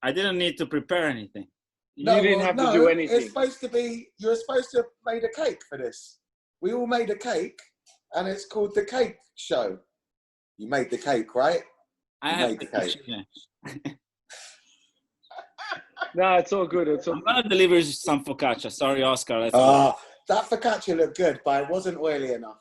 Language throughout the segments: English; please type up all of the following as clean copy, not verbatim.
I didn't need to prepare anything. No, You didn't have to do anything. It's supposed to be, you're supposed to have made a cake for this. We all made a cake, and it's called the cake show. You made the cake, right? I You have made to the cake. No, it's all good. It's all I'm gonna deliver some focaccia. Sorry, Oscar. That focaccia looked good, but it wasn't oily enough.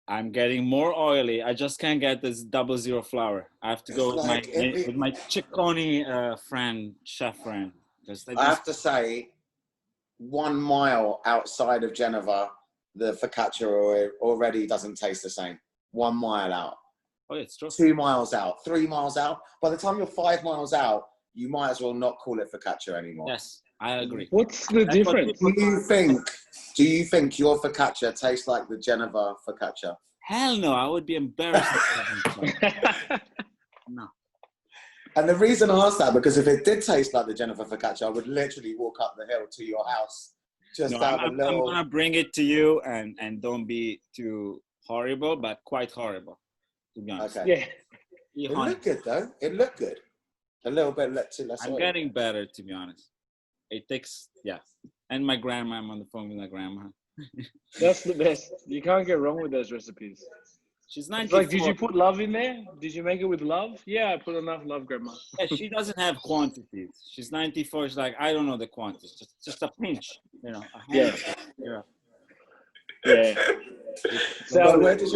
I'm getting more oily. I just can't get this 00 flour. I have to go with my Ciccone friend, chef friend. I have to say, 1 mile outside of Genova, the focaccia already doesn't taste the same. 1 mile out. Oh, it's true. 2 miles out, 3 miles out. By the time you're 5 miles out, you might as well not call it focaccia anymore. Yes, I agree. What's the difference? Do you think your focaccia tastes like the Genova focaccia? Hell no, I would be embarrassed. No. And the reason I asked that, because if it did taste like the Genova focaccia, I would literally walk up the hill to your house. I'm gonna bring it to you, and don't be too horrible, but quite horrible, to be honest. Okay. Yeah. It looked good though. It looked good. A little bit less. I'm getting better, to be honest. It takes, yeah. And my grandma, I'm on the phone with my grandma. That's the best. You can't get wrong with those recipes. She's 94. Like, did you put love in there? Did you make it with love? Yeah, I put enough love, Grandma. Yeah, she doesn't have quantities. She's 94. She's like, I don't know the quantities. Just a pinch, you know. Yeah. So where does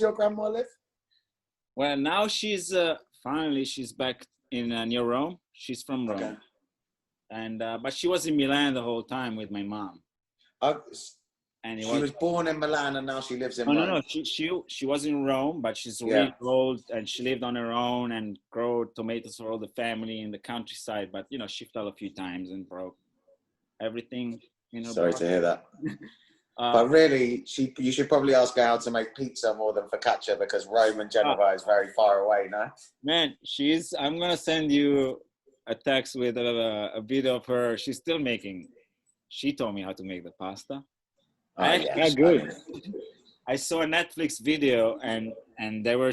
your grandma live? Well, now she's finally she's back in near Rome. She's from Rome. Okay. And but she was in Milan the whole time with my mom. And she was born in Milan and now she lives in Rome. No. She was in Rome, but she's really old and she lived on her own and grew tomatoes for all the family in the countryside. But you know, she fell a few times and broke everything. Sorry to hear that. But really, you should probably ask her how to make pizza more than focaccia, because Rome and Genova is very far away now. Man, I'm gonna send you a text with a video of her. She's still making. She told me how to make the pasta. Good. I saw a Netflix video and they were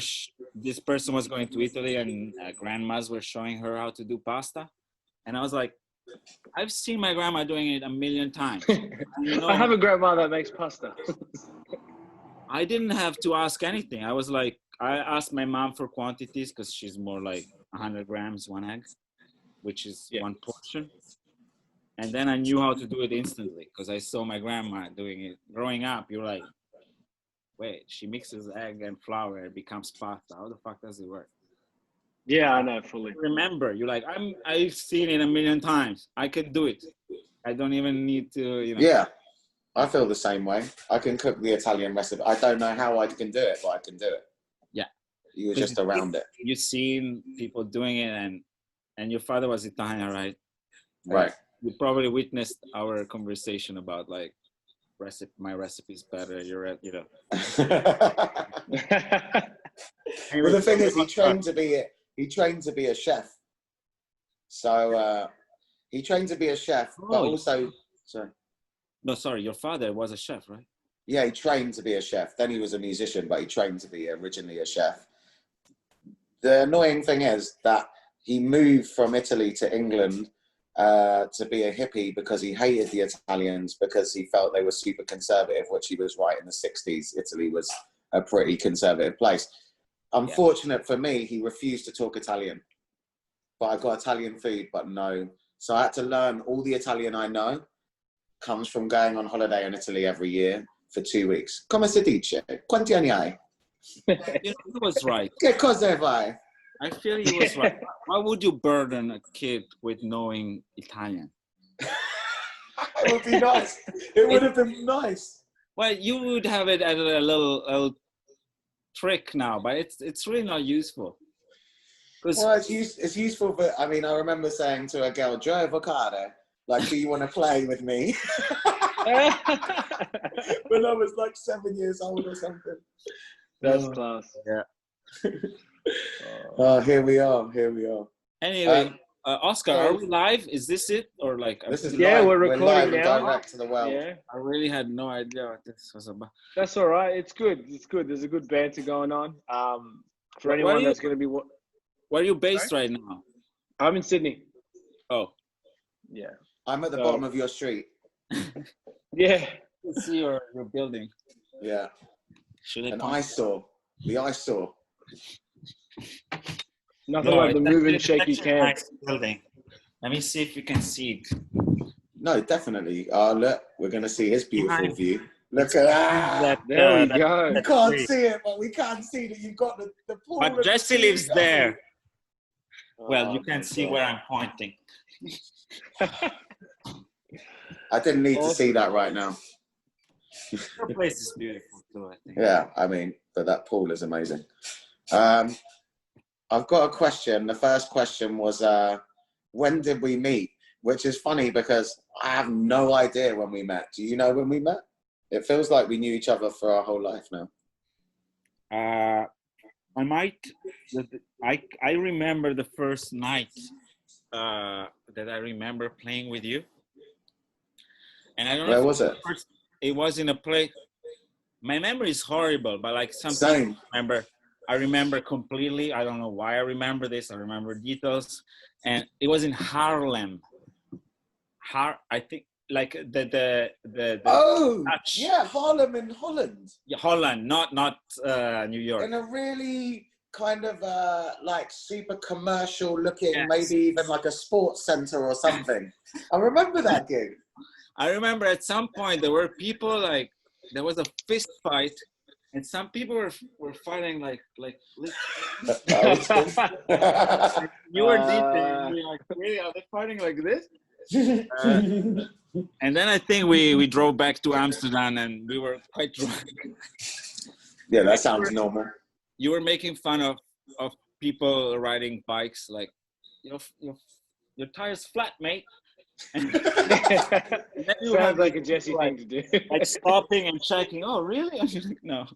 this person was going to Italy and grandmas were showing her how to do pasta, and I was like, I've seen my grandma doing it a million times. I have a grandma that makes pasta. I didn't have to ask anything. I was like, I asked my mom for quantities because she's more like 100 grams, 1 egg, which is 1 portion. And then I knew how to do it instantly because I saw my grandma doing it. Growing up, you're like, wait, she mixes egg and flour, it becomes pasta. How the fuck does it work? Yeah, I know, fully. Remember, you're like, I've seen it a million times. I can do it. I don't even need to, Yeah, I feel the same way. I can cook the Italian recipe. I don't know how I can do it, but I can do it. Yeah. You were just around it. You've seen people doing it, and your father was Italian, right? Right. You probably witnessed our conversation about like my recipe's better. Well, the thing is, he trained to be a chef. So he trained to be a chef, but also, sorry. No, sorry, your father was a chef, right? Yeah, he trained to be a chef. Then he was a musician, but he trained to be originally a chef. The annoying thing is that he moved from Italy to England to be a hippie because he hated the Italians because he felt they were super conservative, which he was right in the 60s. Italy was a pretty conservative place. Unfortunate for me, he refused to talk Italian. But I got Italian food, but no. So I had to learn all the Italian I know. Comes from going on holiday in Italy every year for 2 weeks. Come si dice? Quanti anni hai? He was right. Che cosa vai? I feel he was right. Why would you burden a kid with knowing Italian? It would be nice. It would have been nice. Well, you would have it as a little trick now, but it's really not useful. Well, it's useful, but I mean, I remember saying to a girl, Joe Avocado, like, do you want to play with me? When I was like 7 years old or something. That's class. Yeah. Here we are. Anyway, Oscar, are we live? Is this it? Or like... This is live. We're recording live now. Direct to the world. Yeah. I really had no idea what this was about. That's all right. It's good. There's a good banter going on. For anyone that's going to be... Where are you based right now? I'm in Sydney. Oh, Yeah. I'm at the bottom of your street. Yeah. you see your building. Yeah. Should I An point? eyesore. The eyesore. Nothing like the moving it's shaky actually a can. nice building. Let me see if you can see it. No, definitely. Look, we're going to see his beautiful Behind. view. Look at that. There we go. You can't see it, but we can't see that you've got the pool. But Jesse lives there. Well, you Oh, can my see God. where I'm pointing. I didn't need to see that right now. Your place is beautiful too, I think. Yeah, I mean, but that pool is amazing. I've got a question. The first question was, when did we meet? Which is funny because I have no idea when we met. Do you know when we met? It feels like we knew each other for our whole life now. I remember the first night that I remember playing with you. And I don't know. Where was it? It was in a place. My memory is horrible, but like something I remember completely. I don't know why I remember this. I remember details, and it was in Haarlem. I think like the Oh, Dutch. yeah, Haarlem in Holland. Yeah, Holland, not New York. In a really kind of like super commercial looking, Yes. maybe even like a sports center or something. I remember that gig. I remember at some point there were people like there was a fist fight, and some people were fighting like you were DJing. And we were like, really, are they fighting like this? And then I think we drove back to Amsterdam and we were quite drunk. Yeah, that sounds normal. You were making fun of people riding bikes like your tire's flat, mate. And then you Sounds were like a Jesse thing to do. like stopping and checking. Oh, really? I'm like, no.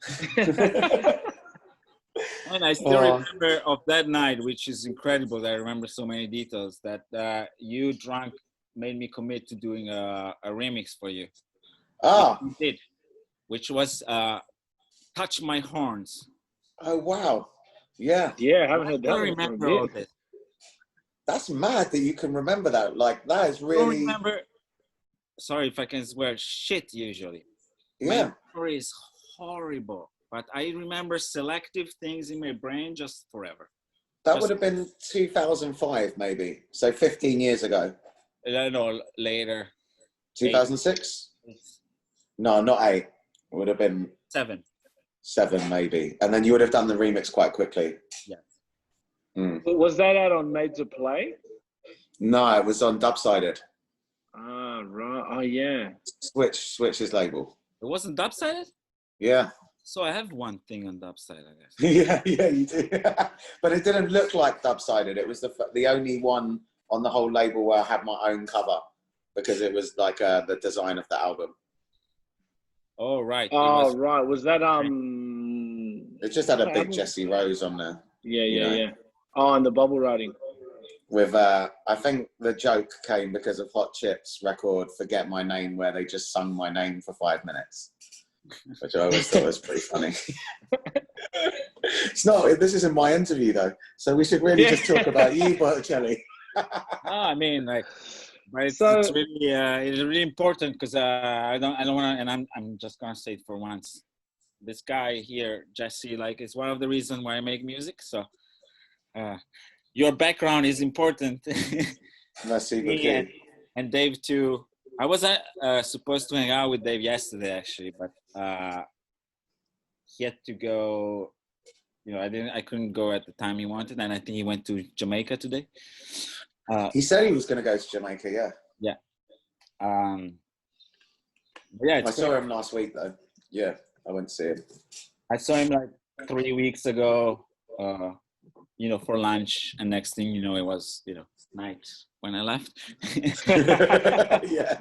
And I still remember of that night, which is incredible. That I remember so many details. That you drunk made me commit to doing a remix for you. You did, which was "Touch My Horns." Oh wow, yeah. Yeah, I haven't heard that. I one remember for a all bit. this. That's mad that you can remember that. Like that is I really. remember. Sorry if I can swear. Shit, usually. Yeah. My memory is horrible, but I remember selective things in my brain just forever. That would have been 2005, maybe. So 15 years ago. I don't know, later. 2006? No, not 8. It would have been 7. 7, maybe. And then you would have done the remix quite quickly. Yes. Mm. Was that out on Made to Play? No, it was on Dubsided. Ah, right. Oh, yeah. Switch's label. It wasn't dubsided? Yeah. So I have one thing on dubside, I guess. yeah, you do. But it didn't look like Dubsided. It was the only one on the whole label where I had my own cover because it was like the design of the album. Oh, right. Oh, right. Was that It just had a big Jesse Rose on there. Yeah. Oh, and the bubble writing. With I think the joke came because of Hot Chip's record "Forget My Name," where they just sung my name for 5 minutes, which I always thought was pretty funny. It's not. This isn't my interview though, so we should really just talk about you, Botticelli. No, I mean, like, but it's really important because I don't want to, and I'm just gonna say it for once. This guy here, Jesse, like, is one of the reasons why I make music. So, your background is important. Merci beaucoup. And Dave too. I was supposed to hang out with Dave yesterday actually, but he had to go. You know, I couldn't go at the time he wanted, and I think he went to Jamaica today. He said he was going to go to Jamaica. Yeah. Yeah. Yeah. I saw him last week though. Yeah, I went to see him. I saw him like 3 weeks ago. You know, for lunch, and next thing you know, it was night when I left. yeah.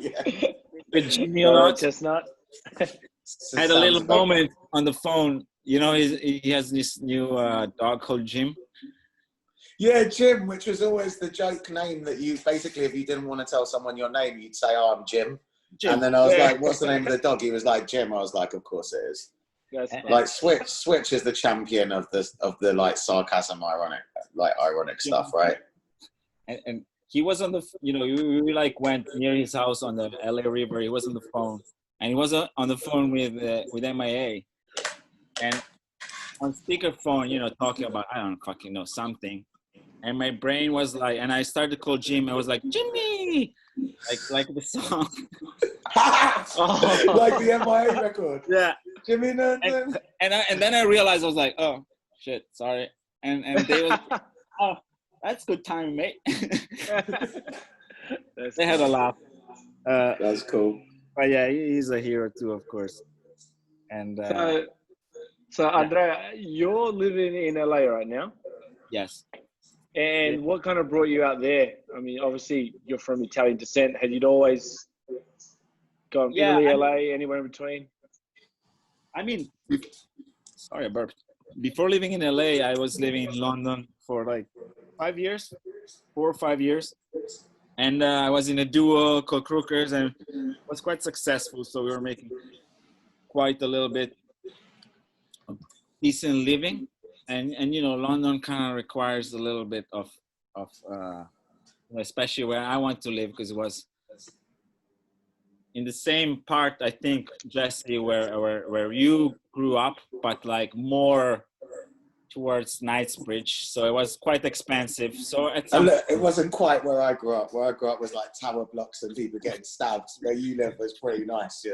With Jimmy a lot. Chestnut. I had a little moment on the phone. You know, he has this new dog called Jim. Yeah, Jim, which was always the joke name that you basically, if you didn't want to tell someone your name, you'd say, "Oh, I'm Jim." And then I was like, "What's the name of the dog?" He was like, "Jim." I was like, "Of course it is." Like Switch is the champion of the like sarcasm, ironic stuff, right? and he was on the, we like went near his house on the LA River. He was on the phone, and he was on the phone with MIA, and on speakerphone, talking about, I don't fucking know, something. And my brain was like, and I started to call Jim. I was like, Jimmy, like the song. Like the MIA record. Yeah. Jimmy, no. And then I realized, I was like, oh shit, sorry. And they was, oh, that's good time, mate. They had a laugh. That's cool. But yeah, he's a hero too, of course. And so Andrea, you're living in LA right now. yes. And what kind of brought you out there? I mean, obviously you're from Italian descent. Had you always gone Italy, LA, anywhere in between? I mean, sorry, I burped. Before living in LA, I was living in London for like 4 or 5 years. And I was in a duo called Crookers, and was quite successful. So we were making quite a little bit of decent living. And London kind of requires a little bit of especially where I want to live, because it was in the same part, I think, Jesse, where you grew up, but like more towards Knightsbridge. So it was quite expensive. So it wasn't quite where I grew up. Where I grew up was like tower blocks and people getting stabbed. Where you live was pretty nice,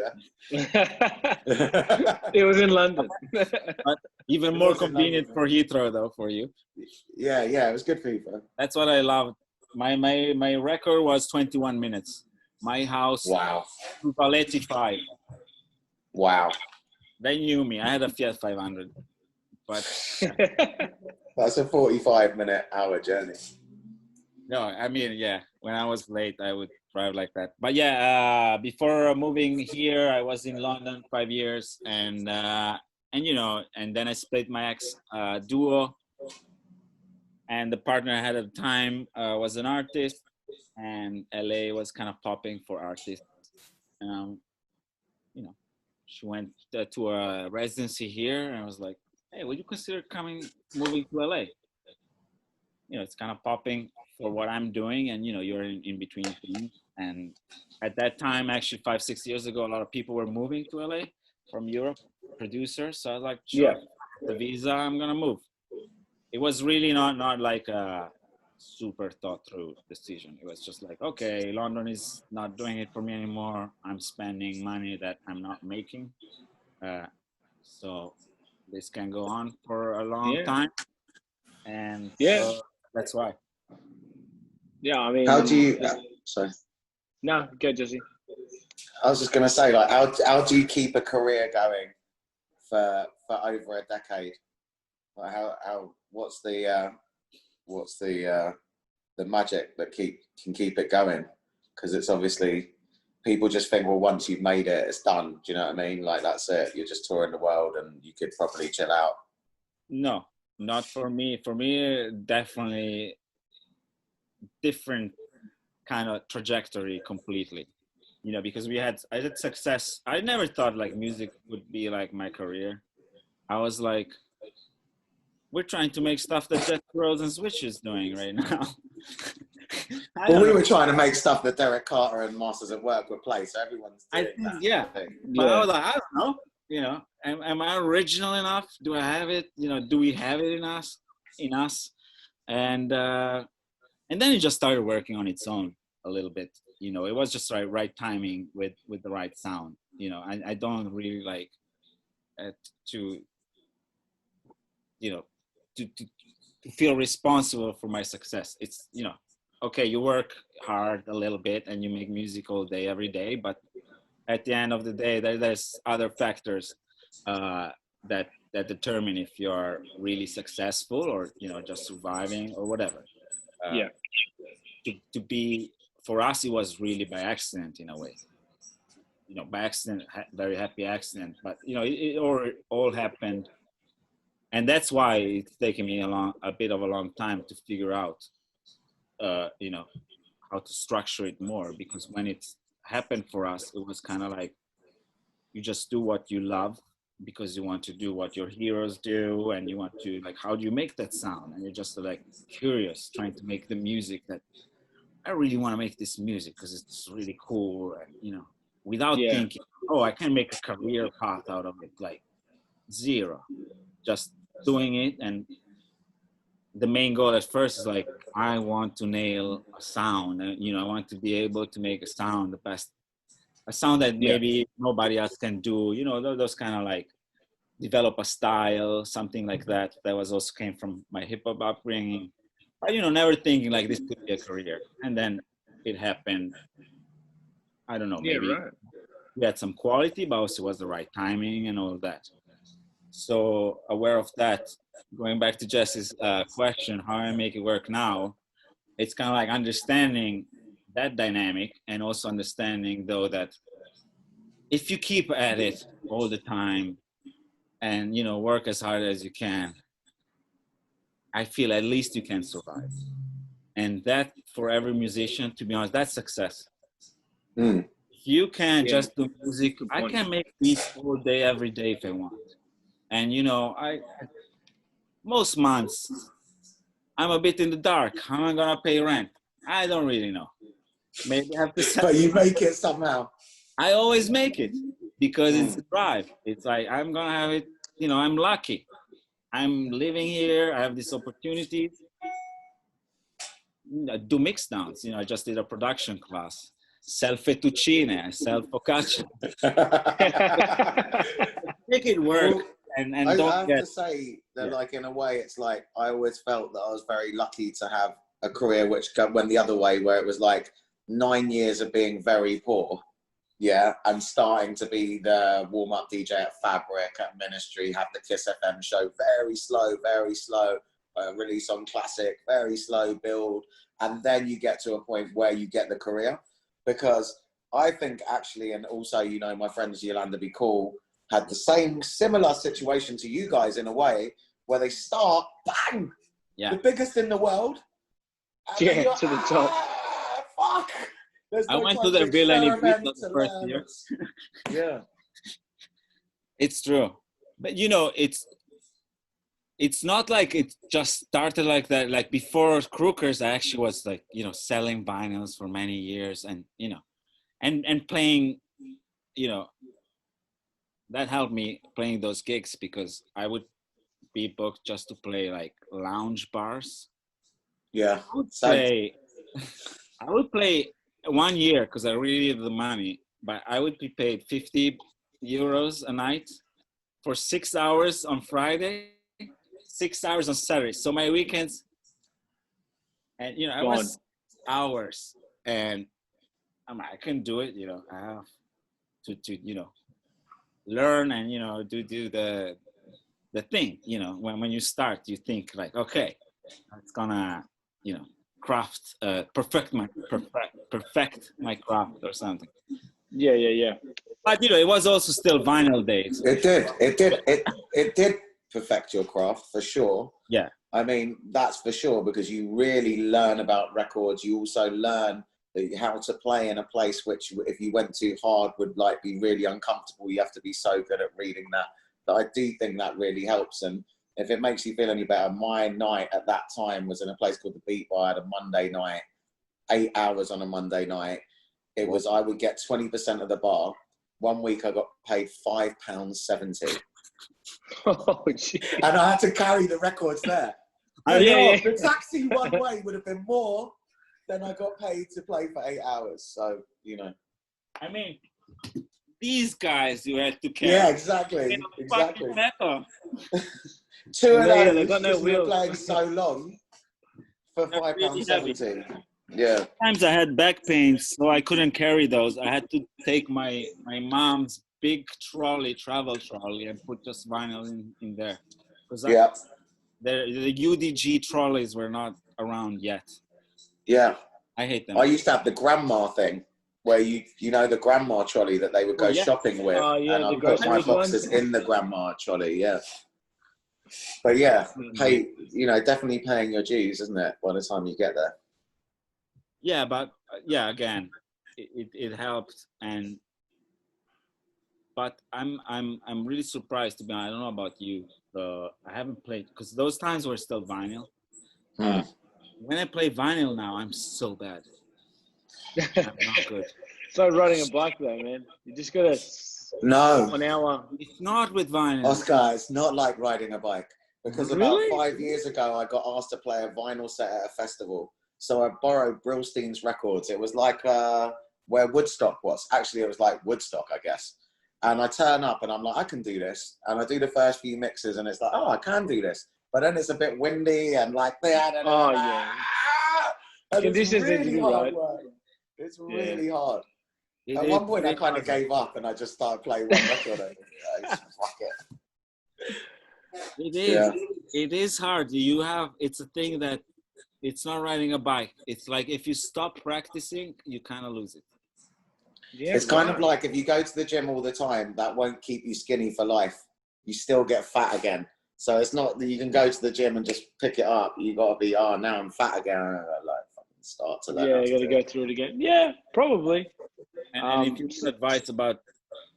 It was in London. But even more convenient for Heathrow, though, for you. Yeah, it was good for you, bro. That's what I loved. My record was 21 minutes. My house. Wow. To Paletti 5. Wow. They knew me. I had a Fiat 500. But that's a 45-minute hour journey. No, I mean, yeah. When I was late, I would drive like that. But yeah, before moving here, I was in London 5 years, and then I split my ex duo, and the partner I had at the time was an artist, and LA was kind of popping for artists. She went to a residency here, and I was like, hey, would you consider moving to LA? It's kind of popping for what I'm doing, and you're in between things. And at that time, actually 5-6 years ago, a lot of people were moving to LA from Europe, producers. So I was like, sure, the visa, I'm gonna move. It was really not like a super thought through decision. It was just like, okay, London is not doing it for me anymore. I'm spending money that I'm not making. So this can go on for a long time. And so that's why. Yeah, I mean, how do you? Sorry. No, go, Jesse. I was just gonna say, like, how do you keep a career going for over a decade? Like, what's the magic that can keep it going? Because it's obviously, people just think, well, once you've made it, it's done. Do you know what I mean? Like, that's it. You're just touring the world, and you could probably chill out. No, not for me. For me, definitely different kind of trajectory completely. Because I had success. I never thought like music would be like my career. I was like, we're trying to make stuff that Jeff Rose and Switch is doing right now. Well, we were trying to make stuff that Derek Carter and Masters at Work would play, so everyone's doing that. Yeah. But I was like, I don't know. Am I original enough? Do I have it? Do we have it in us? And then it just started working on its own a little bit. It was just right timing with the right sound. I don't really like to feel responsible for my success. It's, okay, you work hard a little bit and you make music all day, every day, but at the end of the day, there's other factors that determine if you're really successful or, just surviving or whatever. To be, for us, it was really by accident in a way. By accident, very happy accident, but it all happened. And that's why it's taken me a bit of a long time to figure out, how to structure it more. Because when it happened for us, it was kind of like, you just do what you love, because you want to do what your heroes do, and you want to, like, how do you make that sound? And you're just like curious, trying to make the music that I really want to make this music because it's really cool, and without thinking, oh, I can make a career path out of it, like zero, just doing it. And the main goal at first is like, I want to nail a sound, and I want to be able to make a sound, a sound that maybe nobody else can do, those kind of like develop a style, something like that. That was also came from my hip hop upbringing, but never thinking like this could be a career. And then it happened. I don't know, maybe we had some quality, but also was the right timing and all of that. So aware of that, going back to Jesse's question, how I make it work now, it's kind of like understanding that dynamic, and also understanding though that if you keep at it all the time and work as hard as you can, I feel at least you can survive. And that, for every musician, to be honest, that's success. If you can just do music, I can make beats all day, every day if I want. And I most months I'm a bit in the dark. How am I gonna pay rent? I don't really know. Maybe I have to sell. But you make it somehow. I always make it because it's a drive. It's like, I'm gonna have it. I'm lucky. I'm living here. I have this opportunity. I do mix downs. I just did a production class. Sell fettuccine, sell focaccia. Make it work. Well, and I don't have get, to say that, like, in a way, it's like I always felt that I was very lucky to have a career which went the other way, where it was like 9 years of being very poor, and starting to be the warm-up DJ at Fabric, at Ministry, have the Kiss FM show, very slow, release on Classic, very slow build, and then you get to a point where you get the career. Because I think actually, and also, my friends Yolanda Be Cool had the similar situation to you guys in a way, where they start, bang, the biggest in the world. To the top. Fuck. I went to their bill and the first year. Yeah. It's true. But it's not like it just started like that. Like before Crookers, I actually was like, selling vinyls for many years, and and playing, that helped me playing those gigs, because I would be booked just to play like lounge bars. Yeah. I would play 1 year because I really needed the money, but I would be paid 50 euros a night for 6 hours on Friday, 6 hours on Saturday. So my weekends, and I was hours, and I couldn't do it. I have to learn and do the thing. When you start, you think like, okay, it's gonna craft, perfect my craft or something. Yeah. But it was also still vinyl days. It did perfect your craft for sure. Yeah. I mean, that's for sure, because you really learn about records. You also learn how to play in a place which, if you went too hard, would like be really uncomfortable. You have to be so good at reading that I do think that really helps. And if it makes you feel any better, my night at that time was in a place called the Beat Bar. I had a Monday night, 8 hours on a Monday night. It was, I would get 20% of the bar. 1 week I got paid £5.70. Oh, geez. And I had to carry the records there. The taxi one way would have been more than I got paid to play for 8 hours. So, I mean, these guys you had to carry. Yeah, exactly. 2 of they those got no because we were wheels. playing so long for £5.70. Yeah. Sometimes I had back pains, so I couldn't carry those. I had to take my mom's big travel trolley, and put just vinyl in there. The UDG trolleys were not around yet. Yeah. I hate them. I used to have the grandma thing, where the grandma trolley that they would go shopping with, and I put my boxes in the grandma trolley. Yeah. But definitely paying your dues, isn't it, by the time you get there? Yeah, but again, it helped, and but I'm really surprised to be honest. I don't know about you. I haven't played because those times were still vinyl. When I play vinyl now, I'm so bad. I'm not good. It's like riding a bike though, man. You just gotta No, 1 hour. It's not with vinyl. Oscar, it's not like riding a bike. Because Really? about 5 years ago, I got asked to play a vinyl set at a festival. So I borrowed Brillstein's records. It was like where Woodstock was. Actually, it was like Woodstock, I guess. And I turn up and I'm like, I can do this. And I do the first few mixes and it's like, oh, I can do this. But then it's a bit windy and like, Oh, yeah. And Conditions it's really need to be hard right. work. It's really hard. It At is one point, I really kind of hard. gave up and I just started playing one record. And fuck it. It is. Yeah. It is hard. It's a thing that it's not riding a bike. It's like if you stop practicing, you kind of lose it. Yeah, It's kind of like if you go to the gym all the time, that won't keep you skinny for life. You still get fat again. So it's not that you can go to the gym and just pick it up. You got to be, oh, now I'm fat again. Like fucking start to learn. Yeah, you got to go through it again. Yeah, probably. And if you need advice about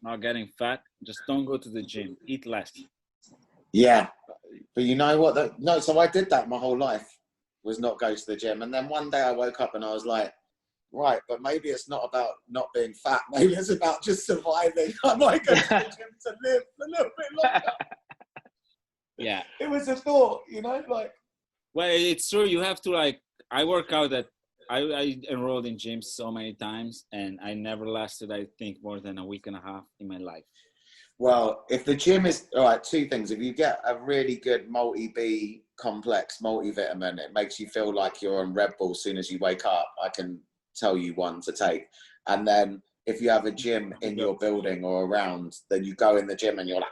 not getting fat, just don't go to the gym. Eat less. Yeah, but you know what? No, so I did that my whole life, was not go to the gym. And then one day I woke up and I was like, right, but maybe it's not about not being fat. Maybe it's about just surviving. I might go to the gym to live a little bit longer. Yeah. It was a thought, you know, like. Well, it's true. You have to like. I work out at. I enrolled in gyms so many times, and I never lasted. I think more than a week and a half in my life. Well, if the gym is all right, two things. If you get a really good multi-B complex multivitamin, it makes you feel like you're on Red Bull as soon as you wake up. I can tell you one to take. And then if you have a gym in your building or around, then you go in the gym and you're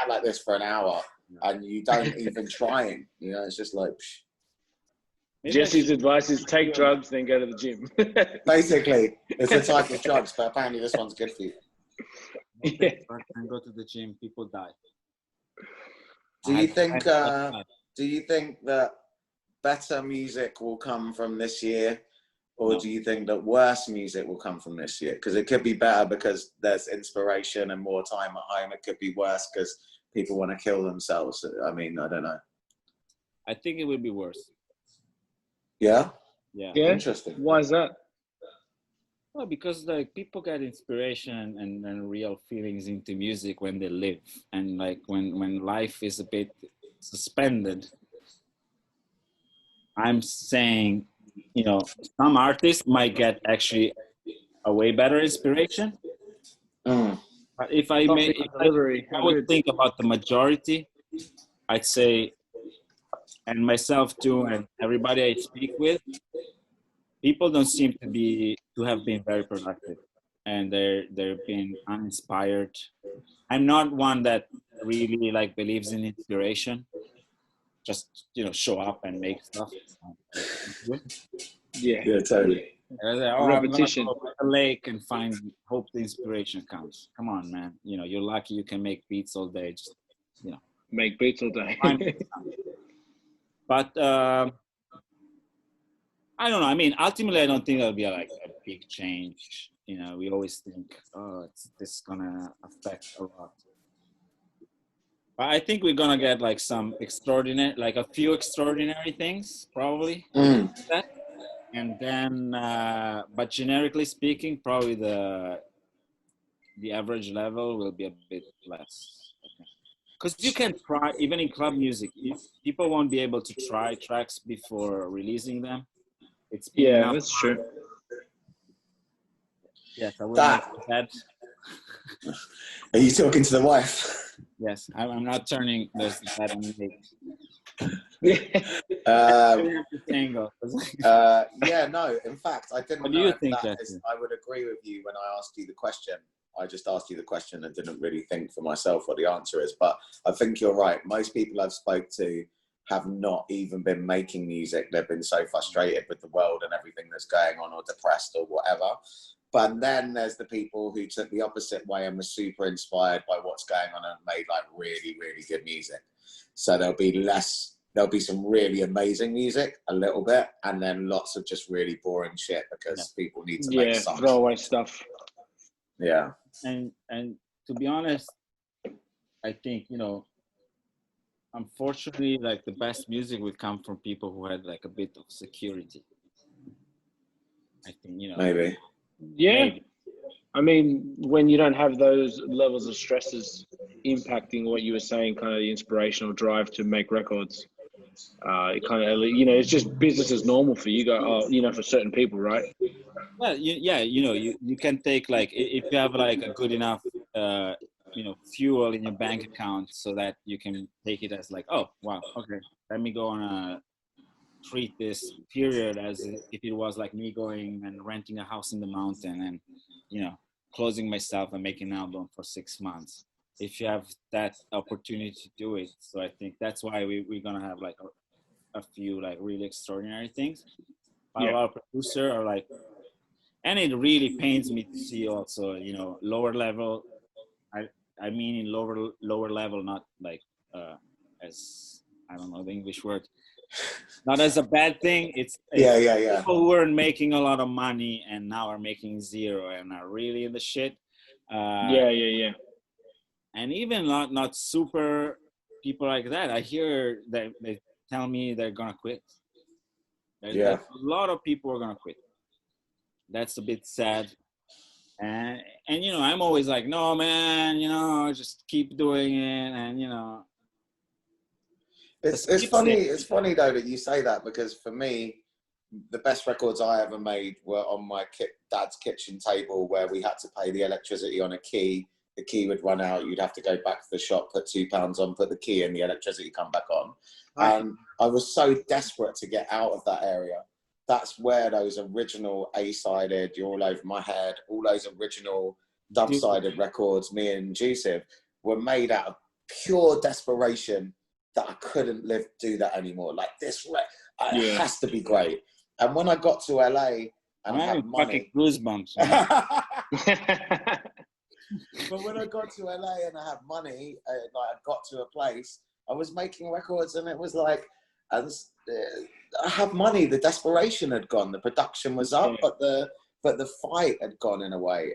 like this for an hour, and you don't even trying. You know, it's just like. Psh. Jesse's advice is take drugs, then go to the gym. Basically, it's a type of drugs, but apparently this one's good for you. Yeah. And go to the gym, people die. Do you think that better music will come from this year, or do you think that worse music will come from this year? Because it could be better because there's inspiration and more time at home. It could be worse because people want to kill themselves. I mean, I don't know. I think it will be worse. Yeah? Yeah. Interesting. Why is that? Well, because like people get inspiration and real feelings into music when they live, and like when life is a bit suspended. I'm saying, you know, some artists might get actually a way better inspiration. But if I would think about the majority, I'd say, and myself too, and everybody I speak with, people don't seem to have been very productive, and they're being uninspired. I'm not one that really like believes in inspiration. Just, you know, show up and make stuff. Yeah, totally. Repetition. I'm gonna go to the lake and hope the inspiration comes. Come on, man. You know, you're lucky you can make beats all day. Just, you know, make beats all day. But I don't know. I mean, ultimately, I don't think there'll be like a big change. You know, we always think, oh, this is gonna affect a lot. But I think we're gonna get like a few extraordinary things, probably. And then, but generically speaking, probably the average level will be a bit less. Because you can try, even in club music, people won't be able to try tracks before releasing them. It's that's true. Yes, I would have that. Are you talking to the wife? Yes, I'm not turning this that on me. Yeah, no. In fact, I didn't. What do you think, I would agree with you when I asked you the question. I just asked you the question and didn't really think for myself what the answer is. But I think you're right. Most people I've spoke to have not even been making music. They've been so frustrated with the world and everything that's going on, or depressed or whatever. But then there's the people who took the opposite way and were super inspired by what's going on and made like really, really good music. So there'll be some really amazing music, a little bit, and then lots of just really boring shit because people need to make something. Throwaway stuff. Yeah. And to be honest, I think, unfortunately, like the best music would come from people who had like a bit of security. I think, Maybe. Yeah. maybe. I mean, when you don't have those levels of stresses impacting what you were saying, kind of the inspirational drive to make records, it kind of, it's just business as normal for you. For certain people, right? Well, you can take like if you have like a good enough fuel in your bank account so that you can take it as like, oh wow, okay, let me go on a treat this period as if it was like me going and renting a house in the mountain and closing myself and making an album for 6 months. If you have that opportunity to do it, so I think that's why we're gonna have like a few like really extraordinary things. But a lot of producers are like, and it really pains me to see also lower level. I mean in lower level, not like as I don't know the English word, not as a bad thing. It's people who weren't making a lot of money and now are making zero and are really in the shit. Yeah. And even not super people like that. I hear that they tell me they're gonna quit. A lot of people are gonna quit. That's a bit sad. And I'm always like, no man, just keep doing it, and It's funny. It's funny though that you say that, because for me, the best records I ever made were on my dad's kitchen table, where we had to pay the electricity on a key. The key would run out. You'd have to go back to the shop, put £2 on, put the key in, the electricity come back on. And I was so desperate to get out of that area. That's where those original A-sided, You're All Over My Head, all those original dub-sided records, me and Juicev, were made out of pure desperation that I couldn't do that anymore. Like this, it has to be great. And when I got to LA and I had money, goosebumps. but when I got to LA and I had money, I got to a place, I was making records, and it was like, I had money. The desperation had gone. The production was up, but the fight had gone in a way.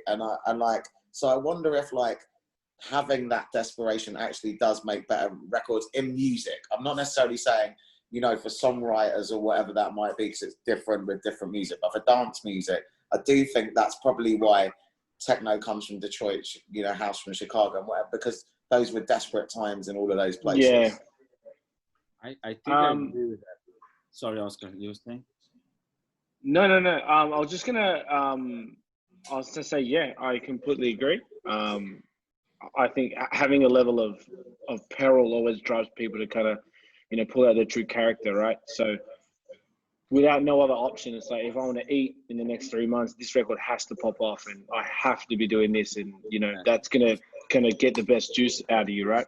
So I wonder if like having that desperation actually does make better records in music. I'm not necessarily saying, for songwriters or whatever that might be, because it's different with different music. But for dance music, I do think that's probably why techno comes from Detroit, house from Chicago and whatever, because those were desperate times in all of those places. Yeah. I think I agree with that. Sorry, Oscar, you were saying? No. I was just gonna say, yeah, I completely agree. I think having a level of peril always drives people to kind of, pull out their true character, right? So without no other option, it's like, if I want to eat in the next 3 months, this record has to pop off, and I have to be doing this, and that's gonna get the best juice out of you, right?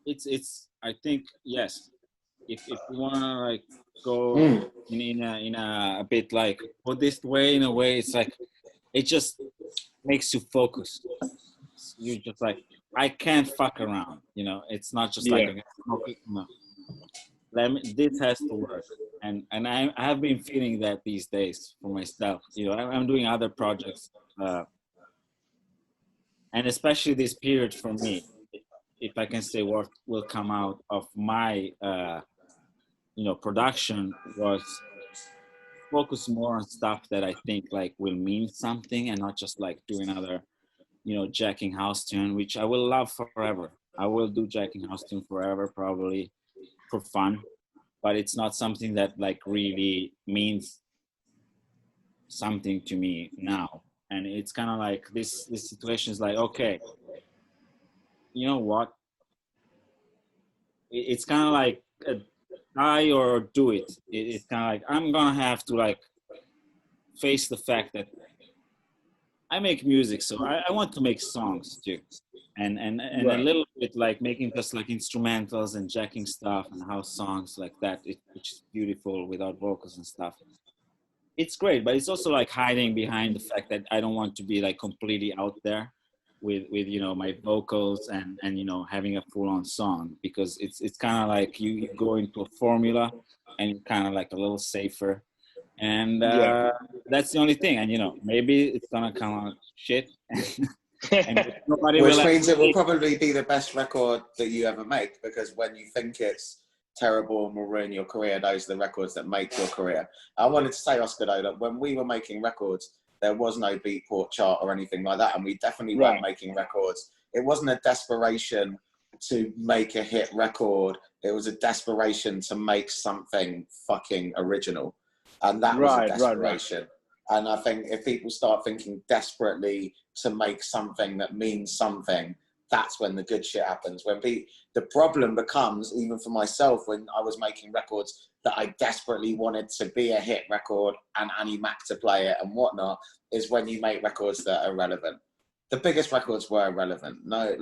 It's I think yes. If you wanna like go in a bit like Buddhist way, in a way, it's like it just makes you focus. You just like, I can't fuck around. It's not just like this has to work, and I have been feeling that these days for myself. I'm doing other projects, and especially this period for me, if I can say what will come out of my production, was focus more on stuff that I think like will mean something, and not just like do another jacking house tune, which I will love forever. I will do jacking house tune forever, probably for fun, but it's not something that like really means something to me now. And it's kind of like this situation is like, okay, you know what? It's kind of like die or do it. It's kind of like, I'm gonna have to like face the fact that I make music, so I want to make songs too, and Right. a little bit like making just like instrumentals and jacking stuff and house songs like that, which is beautiful without vocals and stuff. It's great, but it's also like hiding behind the fact that I don't want to be like completely out there with my vocals and having a full-on song, because it's kind of like you go into a formula and you're kind of like a little safer. And that's the only thing. And maybe it's gonna come out shit, And nobody Which will means it will probably be the best record that you ever make, because when you think it's terrible and will ruin your career, those are the records that make your career. I wanted to say, Oscar, though, that when we were making records, there was no Beatport chart or anything like that, and we definitely weren't making records. It wasn't a desperation to make a hit record. It was a desperation to make something fucking original, and that was a desperation. And I think if people start thinking desperately to make something that means something, that's when the good shit happens. When the problem becomes, even for myself, when I was making records that I desperately wanted to be a hit record and Annie Mac to play it and whatnot, is when you make records that are relevant. The biggest records were irrelevant. No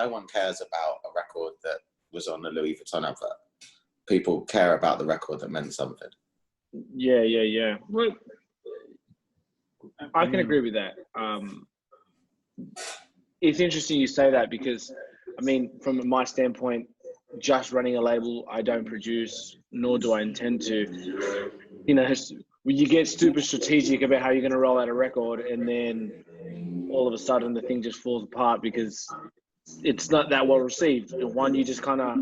one cares about a record that was on the Louis Vuitton advert. People care about the record that meant something. Yeah. Well, I can agree with that. It's interesting you say that, because, I mean, from my standpoint, just running a label, I don't produce, nor do I intend to. You know, when you get super strategic about how you're going to roll out a record, and then all of a sudden the thing just falls apart because it's not that well received. One, you just kind of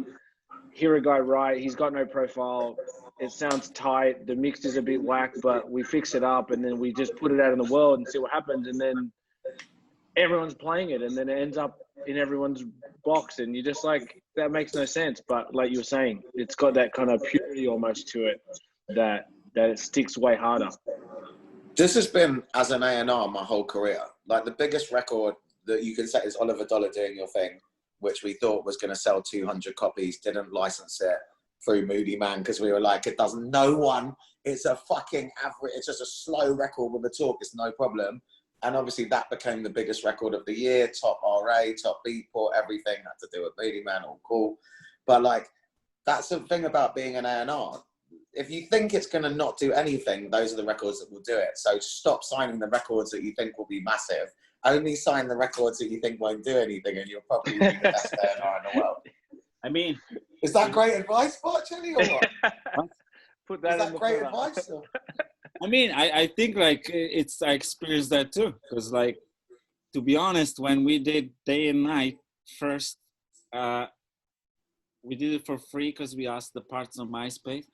hear a guy write, he's got no profile, it sounds tight, the mix is a bit whack, but we fix it up, and then we just put it out in the world and see what happens, and then everyone's playing it, and then it ends up in everyone's box, and you're just like, that makes no sense. But like you were saying, it's got that kind of purity almost to it that it sticks way harder. This has been, as an A&R, my whole career. Like, the biggest record that you can say is Oliver Dollar Doing Your Thing, which we thought was going to sell 200 copies, didn't license it through Moody Man, because we were like, it doesn't, no one, it's a fucking average, it's just a slow record with a talk, it's no problem. And obviously that became the biggest record of the year, top RA, top Beatport, everything had to do with Moody Man, all cool. But like, that's the thing about being an A&R. If you think it's going to not do anything, those are the records that will do it. So stop signing the records that you think will be massive. Only sign the records that you think won't do anything, and you'll probably be the best A&R in the world. I mean, is that great advice, Barcelli, or what? Put that is that great advice? Or? I mean, I think like I experienced that too, because like, to be honest, when we did Day and Night first, we did it for free because we asked the parts on MySpace,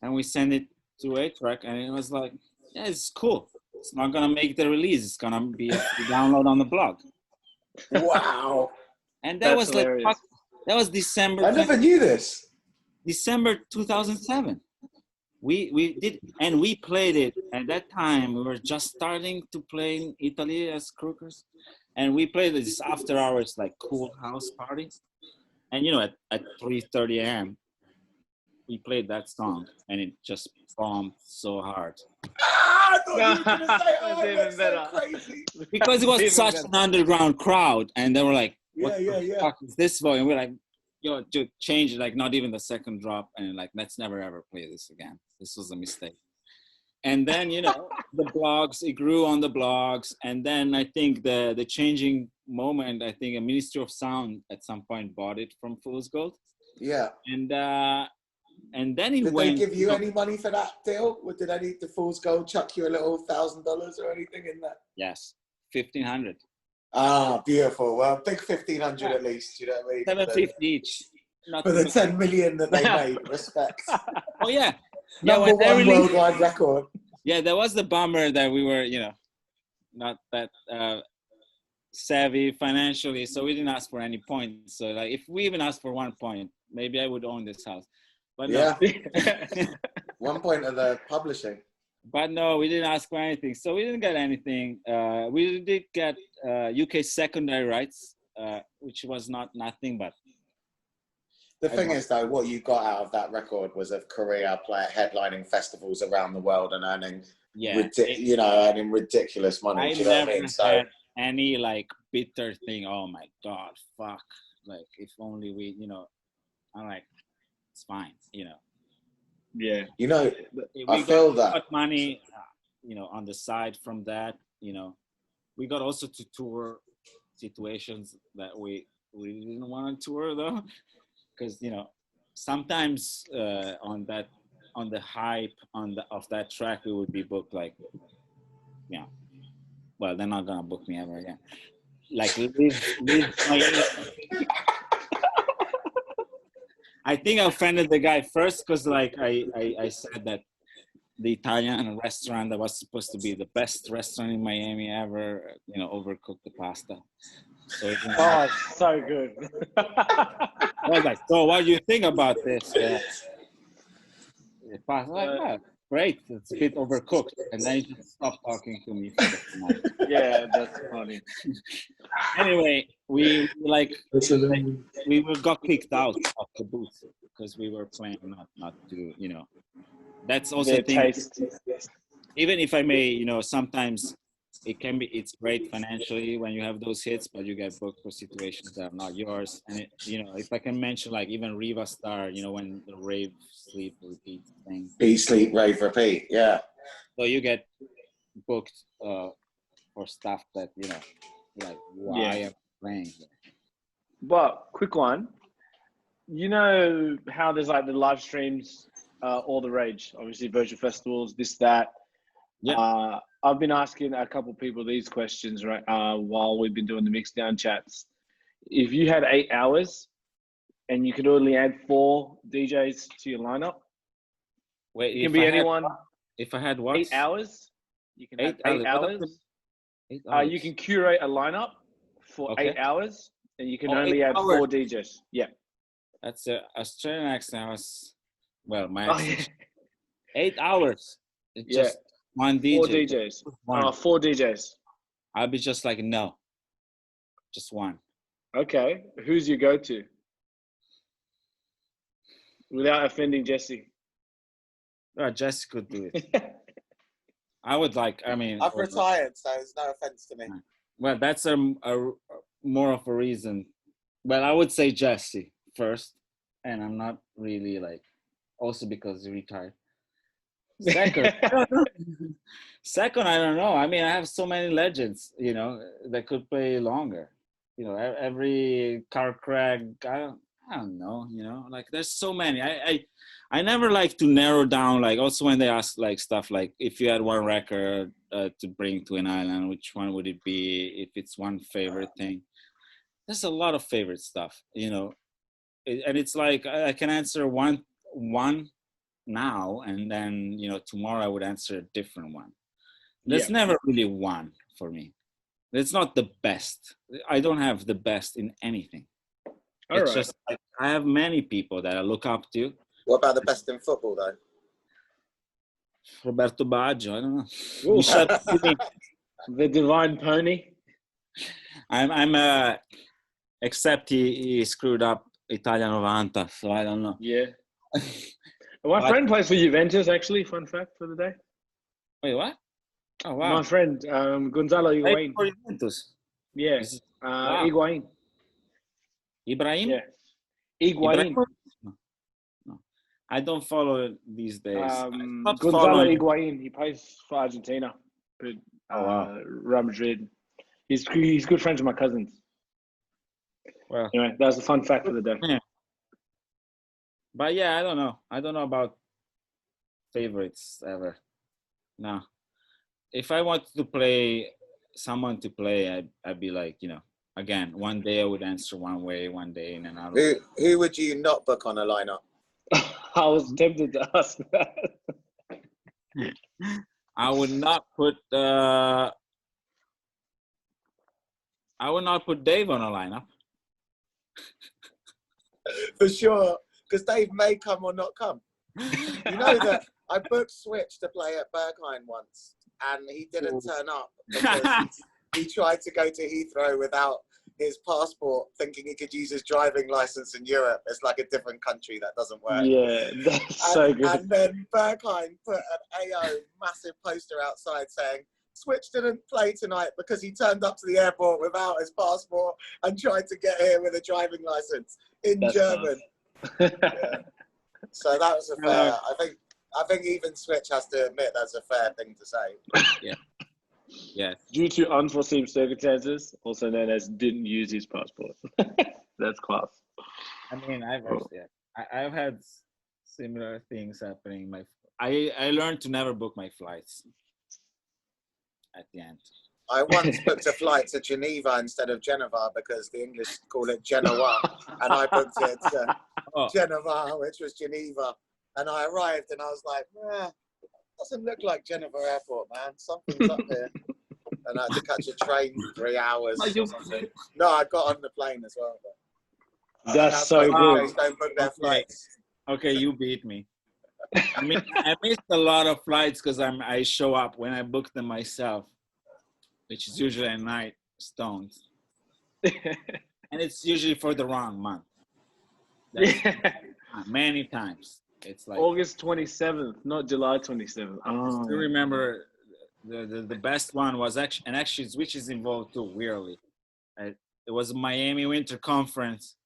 and we sent it to A-Track, and it was like, yeah, it's cool. It's not gonna make the release. It's gonna be a download on the blog. Wow. And that was hilarious. Like, that was December. I never knew this. December 2007. We did, and we played it at that time. We were just starting to play in Italy as Crookers, and we played this after hours like cool house parties. And you know, at 3:30 a.m. we played that song, and it just bombed so hard. I thought you were going to say, oh, it went so crazy. Because it was such an underground crowd, and they were like, what the fuck is this volume? We're like, yo, to change it, like not even the second drop, and like, let's never ever play this again. This was a mistake. And then, you know, the blogs, it grew on the blogs, and then I think the changing moment, I think a Ministry of Sound at some point bought it from Fool's Gold. Yeah. And then it did went. Did they give you any money for that deal? Or did any the Fool's Gold chuck you a little $1,000 or anything in that? Yes, $1,500. Ah, beautiful. Well, big 1,500 at least. You know what I mean? 750 each. For the 10 million that they made. Respect. Oh yeah. Number one worldwide record. Yeah, there was the bummer that we were, you know, not that savvy financially, so we didn't ask for any points. So like, if we even asked for 1 point, maybe I would own this house. But yeah. No. 1 point of the publishing. But no, we didn't ask for anything. So we didn't get anything. We did get UK secondary rights, which was nothing, but. The thing is, though, what you got out of that record was a career headlining festivals around the world and earning, earning ridiculous money. I never had any like bitter thing. Oh my God, fuck! Like if only we, you know, I'm like, it's fine, you know. Yeah. You know, I feel that. We got money, you know, on the side from that. You know, we got also to tour situations that we didn't want to tour though. Because, you know, sometimes on the hype of that track, we would be booked like, yeah, well, they're not gonna book me ever again. like leave Miami. I think I offended the guy first because like I said that the Italian restaurant that was supposed to be the best restaurant in Miami ever, you know, overcooked the pasta. So so good. I was like, so what do you think about this? The pasta, like, well, great, it's a bit overcooked, and then he just stopped talking to me for the night. Yeah, that's funny. Anyway, we got kicked out of the booth because we were playing not to, you know. That's also a thing. Taste. Even if I may, you know, sometimes it's great financially when you have those hits, but you get booked for situations that are not yours. And you know, if I can mention, like even Riva Star, you know, when the rave, sleep, repeat thing. Be sleep, rave, repeat. Yeah. So you get booked for stuff that, you know, like why am I playing? But quick one, you know how there's like the live streams, all the rage, obviously virtual festivals, this, that. Yeah. I've been asking a couple people these questions, right? While we've been doing the Mixdown chats. If you had 8 hours and you could only add 4 DJs to your lineup, Wait, it can be anyone. If I had what? 8 hours. You can have 8 hours. 8 hours. You can curate a lineup for 8 hours, and you can only add 4 DJs. Yeah. That's an Australian accent. My accent. 8 hours. It's just one DJ. 4 DJs. 4 DJs. I'll be just like, no. Just one. Okay. Who's your go-to? Without offending Jesse. Jesse could do it. I would like, I mean. I've retired, so it's no offense to me. Well, that's a more of a reason. Well, I would say Jesse first. And I'm not really like, also because he retired. Second, I don't know. I mean, I have so many legends, you know, that could play longer. You know, every Car Craig, I don't know, you know, like there's so many. I never like to narrow down, like also when they ask like stuff like if you had one record to bring to an island, which one would it be? If it's one favorite thing, there's a lot of favorite stuff, you know, and it's like I can answer one now, and then, you know, tomorrow I would answer a different one. There's never really one for me. It's not the best. I don't have the best in anything. It's just like I have many people that I look up to. What about the best in football, though? Roberto Baggio, I don't know. The Divine Pony. I'm except he screwed up Italia 90, so I don't know. Yeah. My friend plays for Juventus, actually. Fun fact for the day. Wait, what? Oh, wow. My friend, Gonzalo Higuain. For Juventus? Yeah. Wow. Higuain. Ibrahim? Yeah. Higuain. No. I don't follow these days. Gonzalo Higuain. He plays for Argentina. But, Real Madrid. He's good friends with my cousins. Well, anyway, that was a fun fact for the day. Yeah. But yeah, I don't know. I don't know about favorites ever. No. If I wanted to play someone to play, I'd be like, you know, again, one day I would answer one way, one day in another. Who would you not book on a lineup? I was tempted to ask that. I would not put Dave on a lineup. For sure, because Dave may come or not come. You know that I booked Switch to play at Berghain once, and he didn't turn up because he tried to go to Heathrow without his passport, thinking he could use his driving license in Europe. It's like a different country that doesn't work. Yeah, that's so good. And then Berghain put an AO massive poster outside saying, Switch didn't play tonight because he turned up to the airport without his passport and tried to get here with a driving license in German. Nice. Yeah. So that was a fair. I think even Switch has to admit that's a fair thing to say. Yeah. Yeah. Due to unforeseen circumstances, also known as didn't use his passport. That's class. I mean, I've had similar things happening. I learned to never book my flights at the end. I once booked a flight to Geneva instead of Geneva because the English call it Genoa, and I booked it to Geneva, which was Geneva. And I arrived and I was like, doesn't look like Geneva Airport, man. Something's up here. And I had to catch a train 3 hours or something. No, I got on the plane as well. But That's so good. Don't book their flights. Okay, you beat me. I mean, I missed a lot of flights because I show up when I book them myself, which is usually at night, stoned. And it's usually for the wrong month. Many times. It's like August 27th, not July 27th. Oh. I still remember the best one was actually which is involved too, weirdly. It was Miami Winter Conference.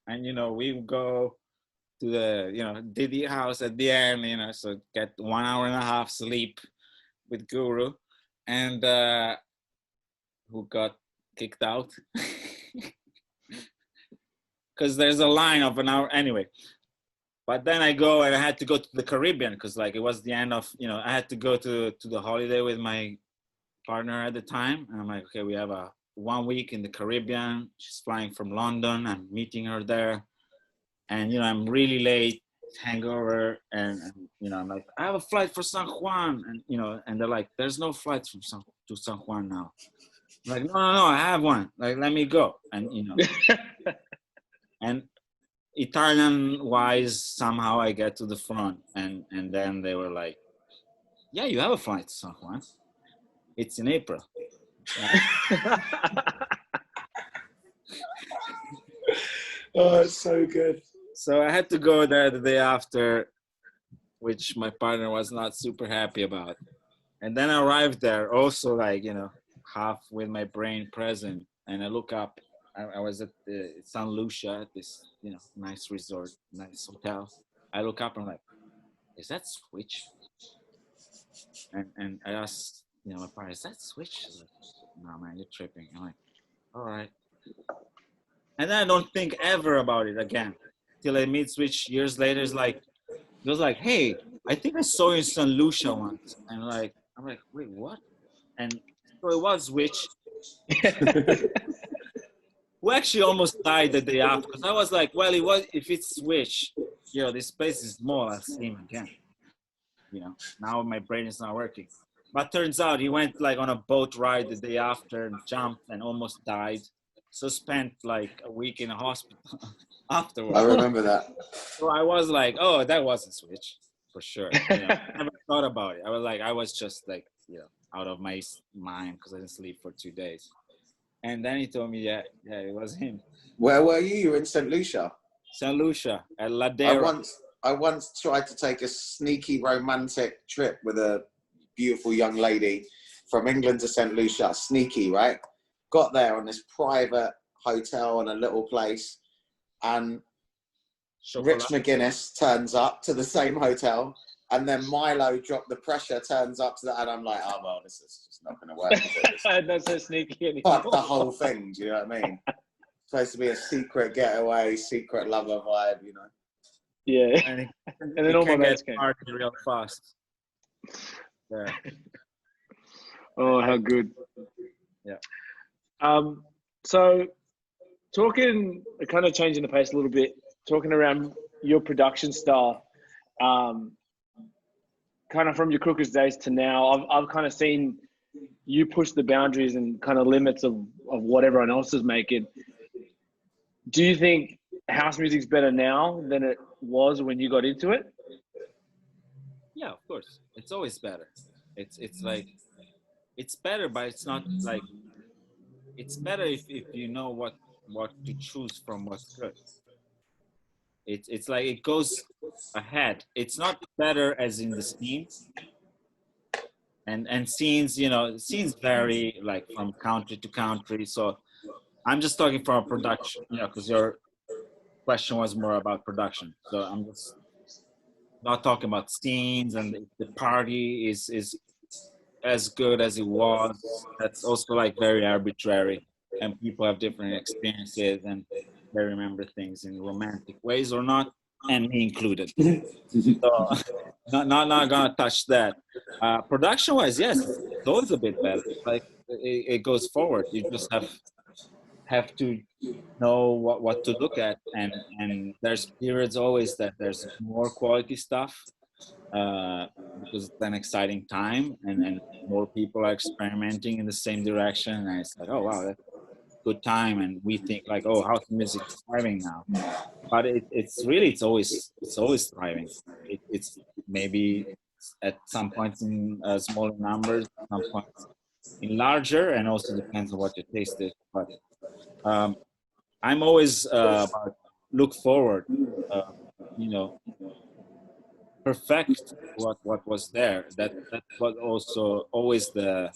And, we would go to the, Diddy house at the end, so get 1 hour and a half sleep with Guru. And who got kicked out. Because there's a line of an hour anyway. But then I go and I had to go to the Caribbean because it was the end of, I had to go to the holiday with my partner at the time. And I'm like, okay, we have a 1 week in the Caribbean. She's flying from London. I'm meeting her there. And, I'm really late, hangover. And I'm like, I have a flight for San Juan. And, and they're like, there's no flights from to San Juan now. I'm like, no, I have one. Like, let me go. And, and Italian-wise, somehow I get to the front. And then they were like, yeah, you have a flight to San Juan. It's in April. Oh, it's so good. So I had to go there the day after, which my partner was not super happy about. And then I arrived there also half with my brain present. And I look up, I was at San Lucia, at this, nice resort, nice hotel. I look up and I'm like, is that Switch? And I asked, my partner, is that Switch? He's like, no, man, you're tripping. I'm like, all right. And then I don't think ever about it again. Till I meet Switch years later. It was like, hey, I think I saw you in San Lucia once. And I'm like, wait, what? And so it was Switch. Who actually almost died the day after. Because I was like, well, if it's Switch, this place is small, I'll see him again. Now my brain is not working. But turns out he went on a boat ride the day after and jumped and almost died. So spent a week in a hospital afterwards. I remember that. So I was like, oh, that wasn't Switch for sure. I never thought about it. I was just out of my mind because I didn't sleep for 2 days. And then he told me, yeah, it was him. Where were you? You were in St. Lucia. St. Lucia at Ladera. I once tried to take a sneaky romantic trip with a beautiful young lady from England to St. Lucia. Sneaky, right? Got there on this private hotel in a little place, and Rich McGuinness turns up to the same hotel, and then Milo Drop the Pressure turns up to that, and I'm like, oh well, this is just not going to work. That's so sneaky anymore. Fuck the whole thing. Do you know what I mean? It's supposed to be a secret getaway, secret lover vibe, Yeah. And then all my mates came. Real fast. Yeah. Oh, how good. Yeah. So talking, kind of changing the pace a little bit, talking around your production style, kind of from your Crookers days to now, I've kind of seen you push the boundaries and kind of limits of what everyone else is making. Do you think house music's better now than it was when you got into it? Yeah, of course. It's always better. It's better, but it's not it's better if you know what to choose from what's good. It's it goes ahead. It's not better as in the scenes. And scenes, scenes vary from country to country. So I'm just talking from a production, because your question was more about production. So I'm just not talking about scenes and the party is as good as it was. That's also very arbitrary, and people have different experiences and they remember things in romantic ways or not. and me included. So not gonna touch that. Production wise, yes, it's always a bit better. Like it goes forward. You just have to know what to look at, and there's periods always that there's more quality stuff, because it's an exciting time, and more people are experimenting in the same direction, and it's like, oh wow, that's a good time, and we think like, oh, house music is thriving now, but it's always thriving. It's maybe at some points in smaller numbers, some points in larger, and also depends on what your taste is. But I'm always about look forward, you know, perfect what was there. That was also always the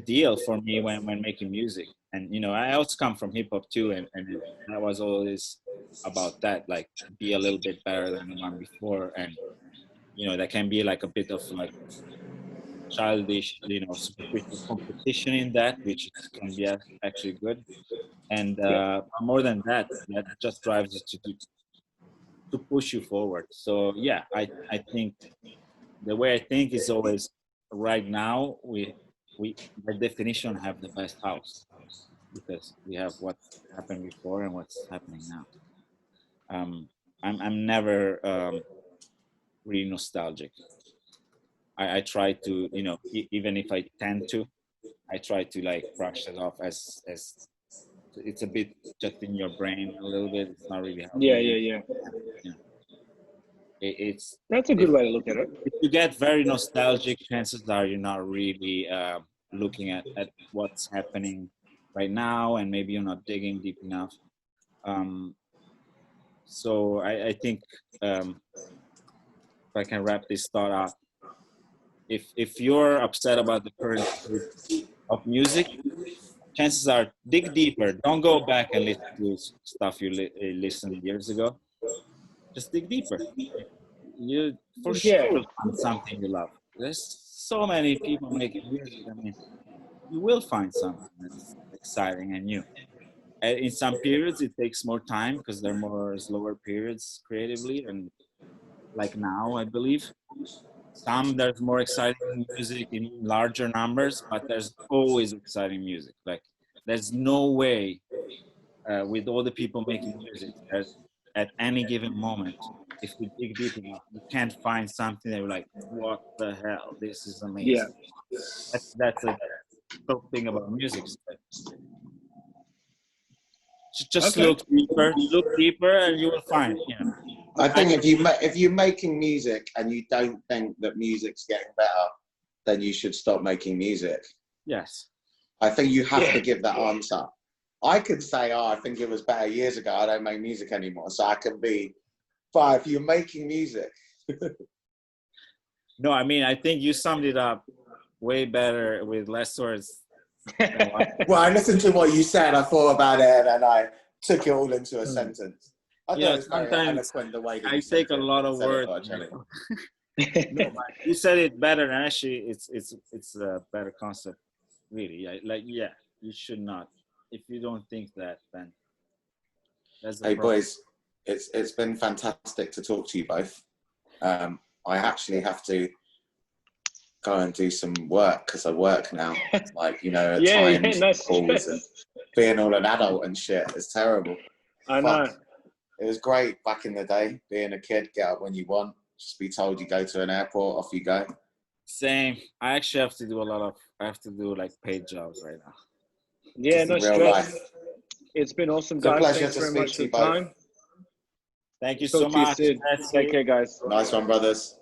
deal for me when making music. And you know, I also come from hip hop too, and I was always about that, like be a little bit better than the one before, and you know, that can be like a bit of like childish, you know, superficial competition in that, which can be actually good. And more than that, that just drives you to push you forward. So yeah, I think the way I think is always right now we by definition have the best house, because we have what happened before and what's happening now. I'm never really nostalgic. I try to, you know, even if I tend to, I try to like brush it off as it's a bit just in your brain a little bit. It's not really helping. Yeah. You know, it's That's a good way to look at it. if you get very nostalgic, chances are you're not really looking at what's happening right now, and maybe you're not digging deep enough. So I think if I can wrap this thought up, if you're upset about the current state of music, chances are dig deeper. Don't go back and listen to stuff you listened years ago. Just dig deeper. You for sure will find something you love. There's so many people making music. I mean, you will find something that's exciting and new. And in some periods, it takes more time because there are more slower periods creatively, and like now, I believe. Some there's more exciting music in larger numbers, but there's always exciting music. Like there's no way with all the people making music that at any given moment, if we dig deep enough, you can't find something that you're like, what the hell? This is amazing. Yeah. That's a top thing about music. Just Okay. look deeper, and you will find. You know. I think if you're making music and you don't think that music's getting better, then you should stop making music. Yes. I think you have to give that answer. I could say, oh, I think it was better years ago. I don't make music anymore. So I can be, but if you're making music. No, I mean, I think you summed it up way better with less words. Well, I listened to what you said. I thought about it, and I took it all into a sentence. I thought it was very eloquent the way that I take a lot of words. No, but you said it better, and actually, it's a better concept. Really, you should not. If you don't think that, then that's the problem. Boys, it's been fantastic to talk to you both. I actually have to go and do some work because I work now. Like, you know, at times nice. calls and being all an adult and shit is terrible. I know. It was great back in the day, being a kid, get up when you want, just be told you go to an airport, off you go. Same. I actually have to do like paid jobs right now. Yeah, no stress. Life. It's been awesome, It's a guys. pleasure Thanks to very speak much to for you the time. both. Thank you so Talk to you much. soon. Take care, guys. Nice one, brothers.